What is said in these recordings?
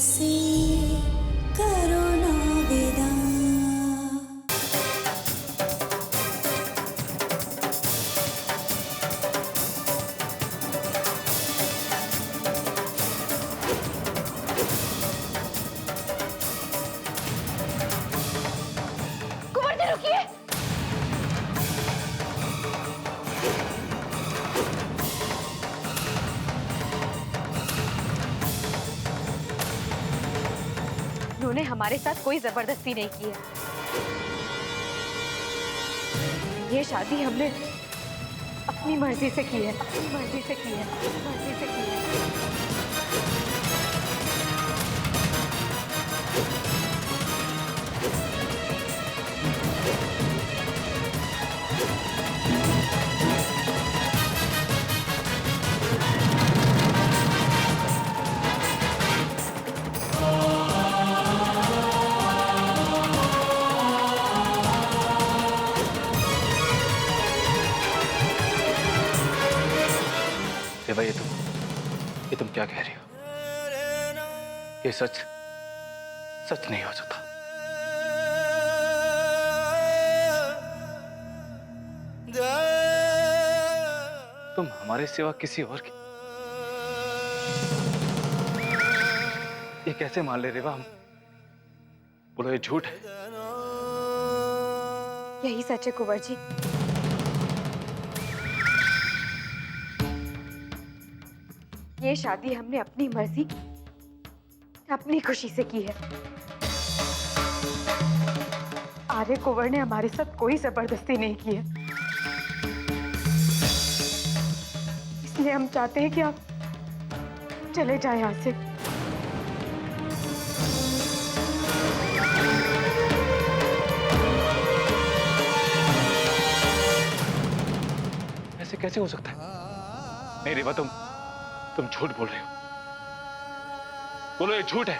से करो ना विदा। कुंवर जी रुकिए। उन्होंने हमारे साथ कोई जबरदस्ती नहीं की है। ये शादी हमने अपनी मर्जी से की है, अपनी मर्जी से की है, अपनी मर्जी से की है। देवा, ये तुम क्या कह रही हो? ये सच सच नहीं हो सकता। तुम हमारे सिवा किसी और की ये कैसे मान ले रेवा? हम बोलो ये झूठ है। यही सच है कुंवर जी। ये शादी हमने अपनी मर्जी, अपनी खुशी से की है। आर्य कुंवर ने हमारे साथ कोई जबरदस्ती नहीं की है। इसलिए हम चाहते हैं कि आप चले जाएं यहाँ से। ऐसे कैसे हो सकता है? नहीं रेवा, तुम झूठ बोल रहे हो। बोलो ये झूठ है,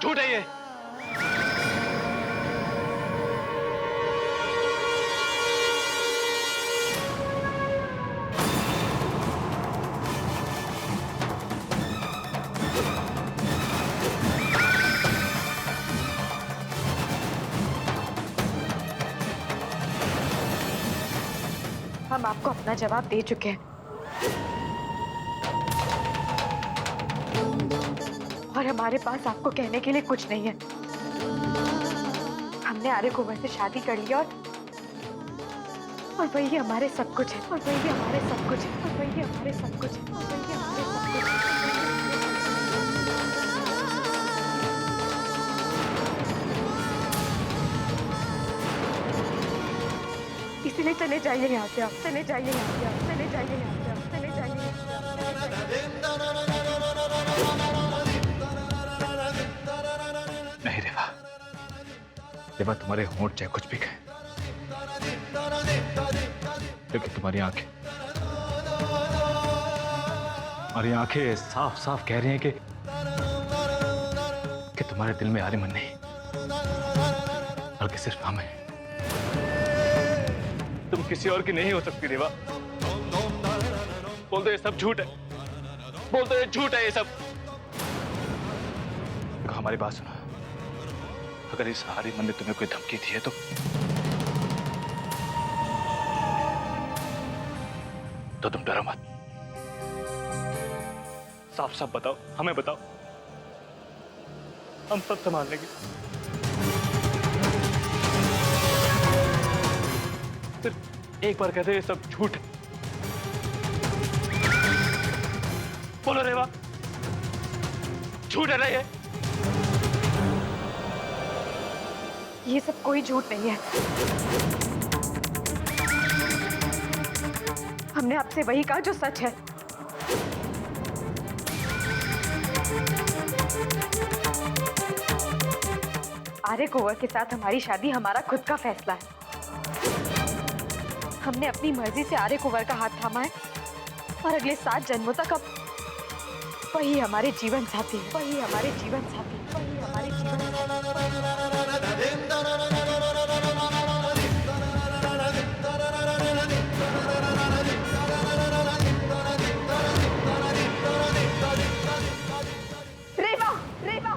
झूठ है ये। हम आपको अपना जवाब दे चुके हैं और हमारे पास आपको कहने के लिए कुछ नहीं है। हमने आर्य कुंवर से शादी कर ली और वही हमारे सब कुछ है, और वही हमारे सब कुछ है, और वही हमारे सब कुछ है, और वही हमारे सब कुछ है। इसीलिए चले जाइए यहाँ से, आप चले जाइए यहाँ से, आप चले जाइए यहाँ से, आप चले जाइए यहाँ से, आप चले जाइए। नहीं रेवा, रेवा तुम्हारे होंठ चाहे कुछ भी कहें, लेकिन तुम्हारी आंखें साफ साफ कह रही हैं कि तुम्हारे दिल में आर्यमन नहीं, बल्कि सिर्फ हम हैं। तुम किसी और की नहीं हो सकती रेवा। बोल दो ये सब झूठ है, बोल दो ये झूठ है ये सब। देखो हमारी बात सुनो, अगर इस आर्यमन ने तुम्हें कोई धमकी दी है तो तुम डरो मत। साफ साफ बताओ, हमें बताओ, हम सब संभाल लेंगे। सिर्फ एक बार कहते ये सब झूठ है। बोलो रेवा, झूठ है ना ये? ये सब कोई झूठ नहीं है। हमने आपसे वही कहा जो सच है। आर्य कुंवर के साथ हमारी शादी हमारा खुद का फैसला है। हमने अपनी मर्जी से आर्य कुंवर का हाथ थामा है और अगले 7 जन्मों तक अब वही हमारे जीवन साथी है, वही हमारे जीवन साथी है, वही हमारे जीवन रेवा, रेवा,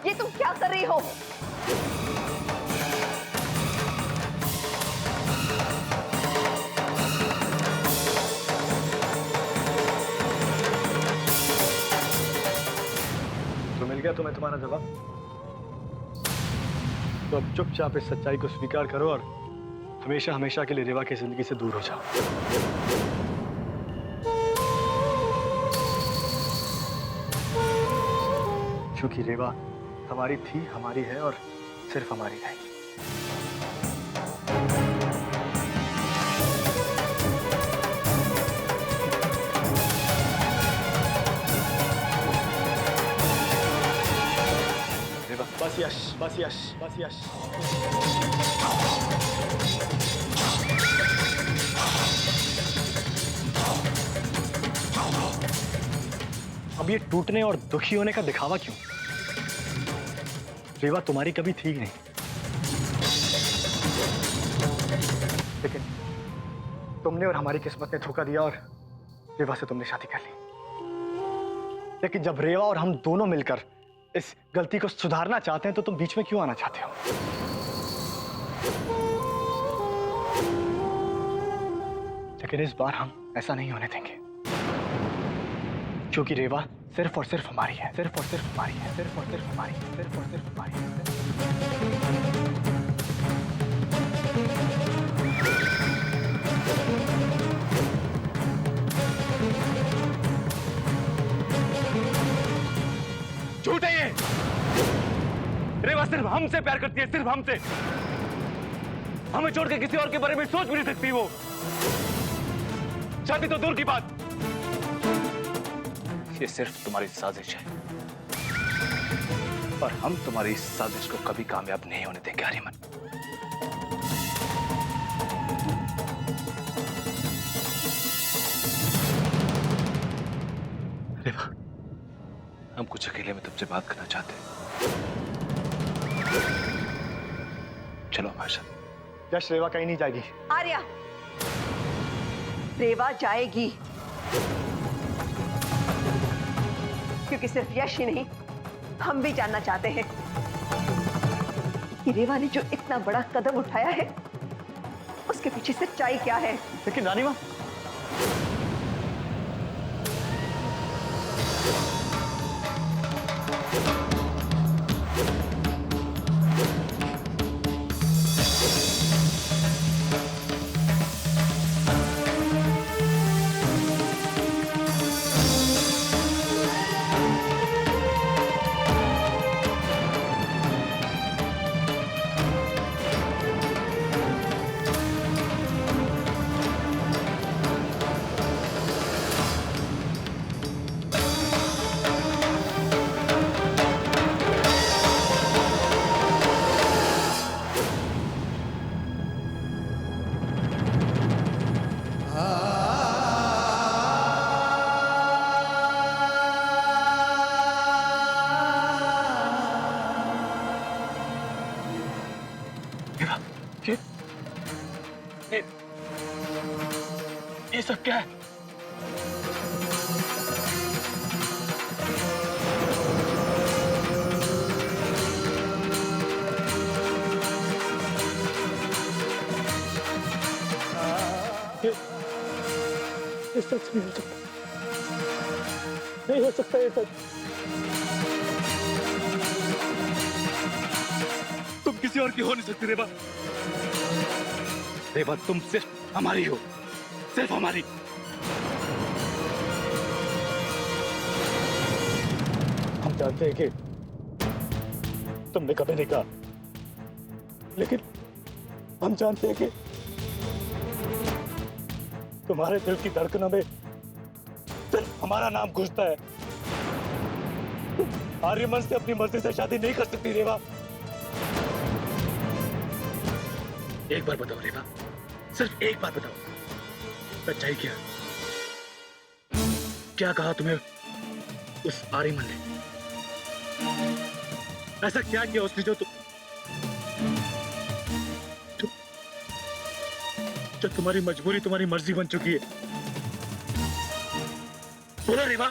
ये तुम क्या कर रही हो? तो मिल गया तुम्हें तुम्हारा जवाब। तो अब चुपचाप इस सच्चाई को स्वीकार करो और हमेशा हमेशा के लिए रेवा की जिंदगी से दूर हो जाओ। क्योंकि रेवा हमारी थी, हमारी है और सिर्फ हमारी रहेगी। रेवा, बस यश, बस यश, बस यश। अब ये टूटने और दुखी होने का दिखावा क्यों? रेवा तुम्हारी कभी थी ही नहीं, लेकिन तुमने और हमारी किस्मत ने धोखा दिया और रेवा से तुमने शादी कर ली। लेकिन जब रेवा और हम दोनों मिलकर इस गलती को सुधारना चाहते हैं तो तुम बीच में क्यों आना चाहते हो? लेकिन इस बार हम ऐसा नहीं होने देंगे, क्योंकि रेवा सिर्फ और सिर्फ हमारी है, सिर्फ और सिर्फ हमारी है, सिर्फ और सिर्फ हमारी है, सिर्फ और सिर्फ हमारी है। झूठ है ये। रेवा सिर्फ हमसे प्यार करती है, सिर्फ हमसे। हमें छोड़ के किसी और के बारे में सोच भी नहीं सकती वो। शादी तो दूर की बात, ये सिर्फ तुम्हारी साजिश है और हम तुम्हारी इस साजिश को कभी कामयाब नहीं होने देंगे आर्यमन। रेवा, हम कुछ अकेले में तुमसे बात करना चाहते हैं। चलो हमारे साथ। यश, रेवा कहीं नहीं जाएगी। आर्या, रेवा जाएगी, क्योंकि सिर्फ यश ही नहीं, हम भी जानना चाहते हैं कि रेवा ने जो इतना बड़ा कदम उठाया है उसके पीछे सच्चाई क्या है। लेकिन रानी मां, ये सब क्या है? ये सच नहीं हो सकता, नहीं हो सकता ये सच। तुम किसी और की हो नहीं सकती रेवा। रेवा, तुम सिर्फ हमारी हो, सिर्फ हमारी। हम जानते हैं कि तुमने कभी नहीं कहा, लेकिन हम जानते हैं कि तुम्हारे दिल की धड़कनों में सिर्फ हमारा नाम गूंजता है। तुम आर्यमन से अपनी मर्जी से शादी नहीं कर सकती रेवा। एक बार बताओ रेवा, सिर्फ एक बार बताओ, सच्चाई क्या? क्या कहा तुम्हें उस आर्यमन ने? ऐसा क्या किया उसने जो जो तुम्हारी मजबूरी तुम्हारी मर्जी बन चुकी है? बोलो रेवा,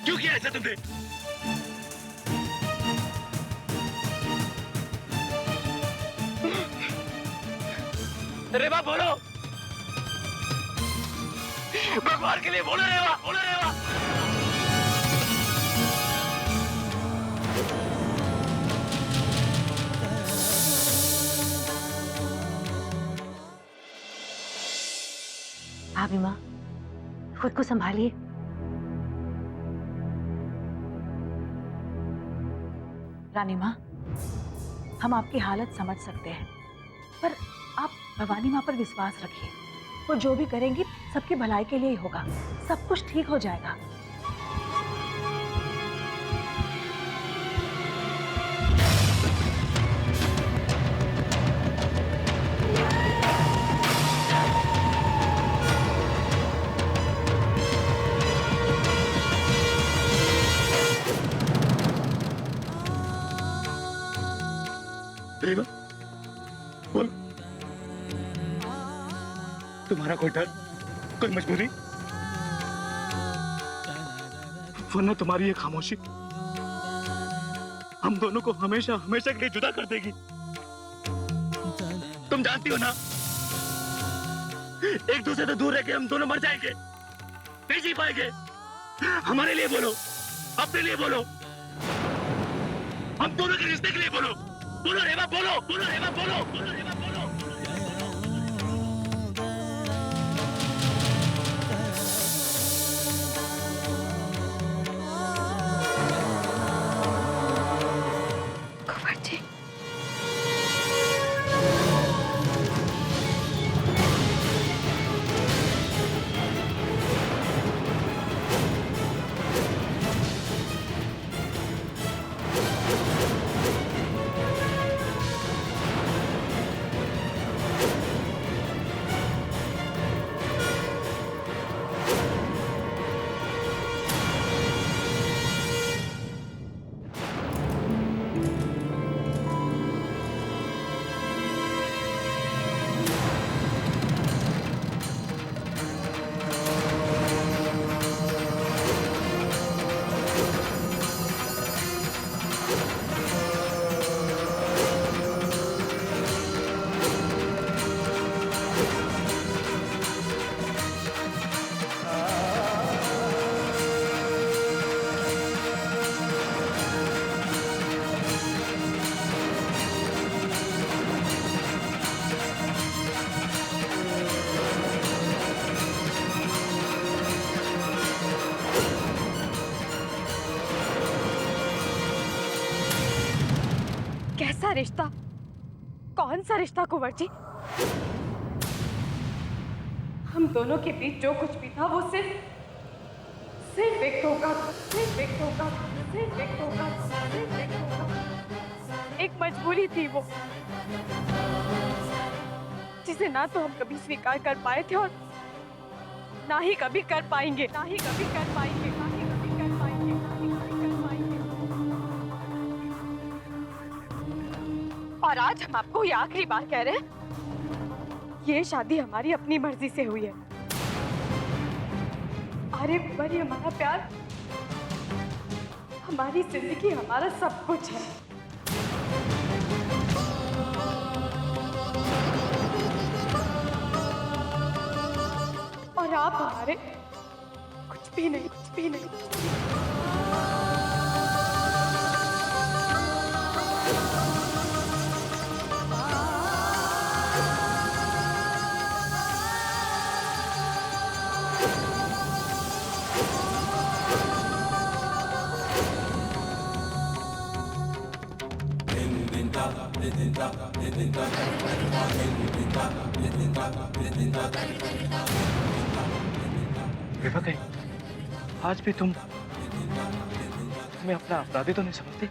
क्यों किया ऐसा तुमने? रेवा बोलो, भगवान के लिए बोलो रेवा, बोलो रेवा। भाभी माँ, खुद को संभालिए। रानी माँ, हम आपकी हालत समझ सकते हैं, पर आप भवानी माँ पर विश्वास रखिए। वो जो भी करेंगी सबकी भलाई के लिए ही होगा, सब कुछ ठीक हो जाएगा। रेवा, बोल, तुम्हारा कोई डर, कोई मजबूरी, वरना तुम्हारी ये खामोशी हम दोनों को हमेशा हमेशा के लिए जुदा कर देगी। तुम जानती हो ना, एक दूसरे से दूर रह के हम दोनों मर जाएंगे, नहीं जी पाएंगे। हमारे लिए बोलो, अपने लिए बोलो, हम दोनों के रिश्ते के लिए बोलो। बोलो रेवा, बोलो, बोलो रेवा, बोलो, बोलो रेवा, बोलो। कुंवर जी, कैसा रिश्ता, कौन सा रिश्ता कुंवर जी? हम दोनों के बीच जो कुछ भी था वो सिर्फ एक धोखा, सिर्फ एक धोखा, सिर्फ एक धोखा, सिर्फ एक धोखा। एक मजबूरी थी वो, जिसे ना तो हम कभी स्वीकार कर पाए थे और ना ही कभी कर पाएंगे, ना ही कभी कर पाएंगे, ना ही कभी कर पाएंगे, ना ही कभी कर पाएंगे। और आज हम आपको ये आखिरी बार कह रहे हैं, ये शादी हमारी अपनी मर्जी से हुई है। अरे पर ये हमारा प्यार, हमारी जिंदगी, हमारा सब कुछ है। और आप हमारे कुछ भी नहीं, कुछ भी नहीं। रेवा, कहीं आज भी तुम्हें अपना अपराधी तो नहीं समझती?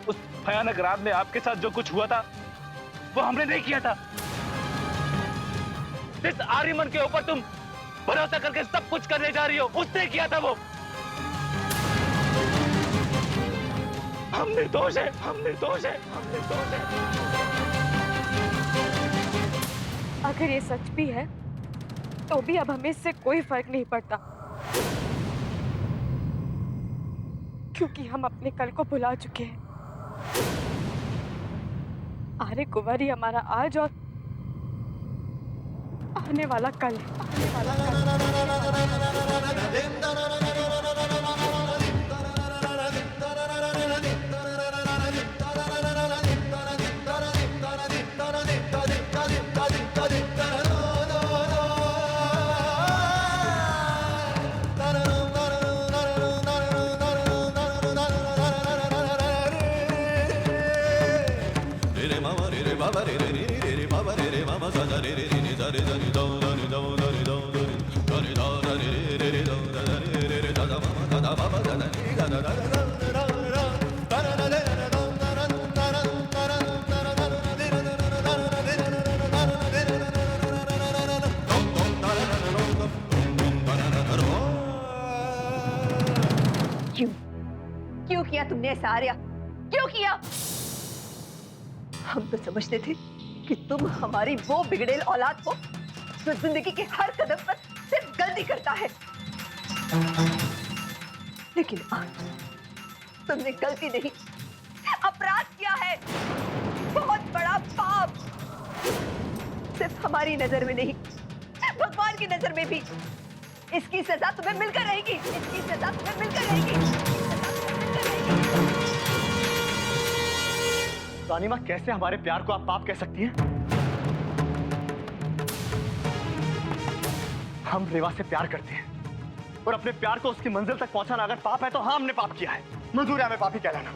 उस भयानक रात में आपके साथ जो कुछ हुआ था वो हमने नहीं किया था। जिस आर्यमन के ऊपर तुम भरोसा करके सब कुछ करने जा रही हो, उसने किया था वो। हम निर्दोष है, हम निर्दोष है, हम निर्दोष है। अगर ये सच भी है तो भी अब हमें इससे कोई फर्क नहीं पड़ता, क्योंकि हम अपने कल को भुला चुके हैं। आर्य कुंवर ही हमारा आज और आने वाला कल है, आने वाला क्यों क्यों किया तुमने ऐसा आर्या? क्यों किया? हम तो समझते थे कि तुम हमारी वो बिगड़ेल औलाद हो जो जिंदगी के हर कदम पर सिर्फ गलती करता है। लेकिन आज तुमने गलती नहीं, अपराध किया है, बहुत बड़ा पाप। सिर्फ हमारी नजर में नहीं, भगवान की नजर में भी। इसकी सजा तुम्हें मिलकर रहेगी, इसकी सजा तुम्हें मिलकर रहेगी। रानी माँ, कैसे हमारे प्यार को आप पाप कह सकती हैं? हम रेवा से प्यार करते हैं और अपने प्यार को उसकी मंजिल तक पहुंचाना अगर पाप है तो हाँ, हमने पाप किया है। मंजूर है हमें पापी कहलाना।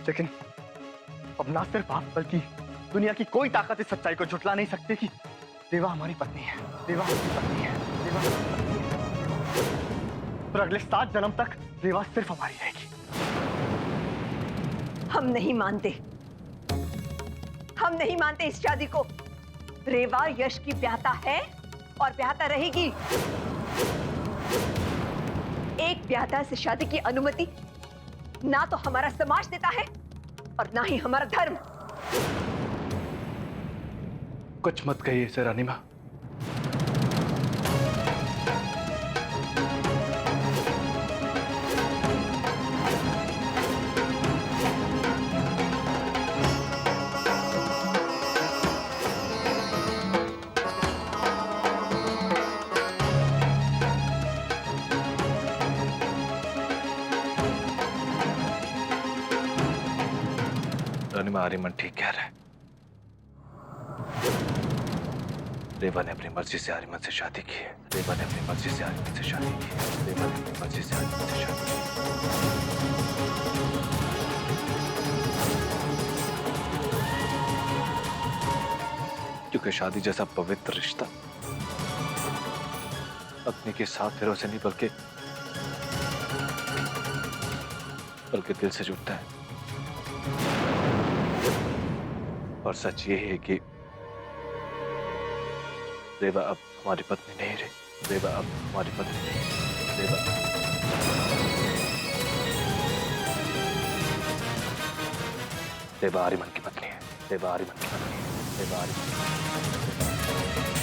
लेकिन अब ना सिर्फ आप बल्कि दुनिया की कोई ताकत इस सच्चाई को झुठला नहीं सकती कि रेवा हमारी पत्नी है, रेवा हमारी पत्नी है, रेवा हमारी पत्नी है। और अगले 7 जन्म तक रेवा सिर्फ हमारी रहेगी। हम नहीं मानते, हम नहीं मानते इस शादी को। रेवा यश की ब्याहता है और ब्याहता रहेगी। एक ब्याहता से शादी की अनुमति ना तो हमारा समाज देता है और ना ही हमारा धर्म। कुछ मत कहिए इसे रानी माँ। रानी माँ, आर्यमन ठीक कह रहा है। रेवा ने अपनी मर्जी से आर्यमन से शादी की है। रेवा ने अपनी मर्जी से आर्यमन से शादी की है। रेवा ने अपनी मर्जी से आर्यमन से शादी की है। क्योंकि शादी जैसा पवित्र रिश्ता पत्नी के 7 फेरों से नहीं बल्कि दिल से जुड़ता है। और सच ये है कि रेवा अब हमारी पत्नी नहीं रही। रेवा अब हमारी पत्नी नहीं रही। रेवा आर्यमन की पत्नी है। रेवा आर्यमन की पत्नी है। रेवा आर्यमन की पत्नी है।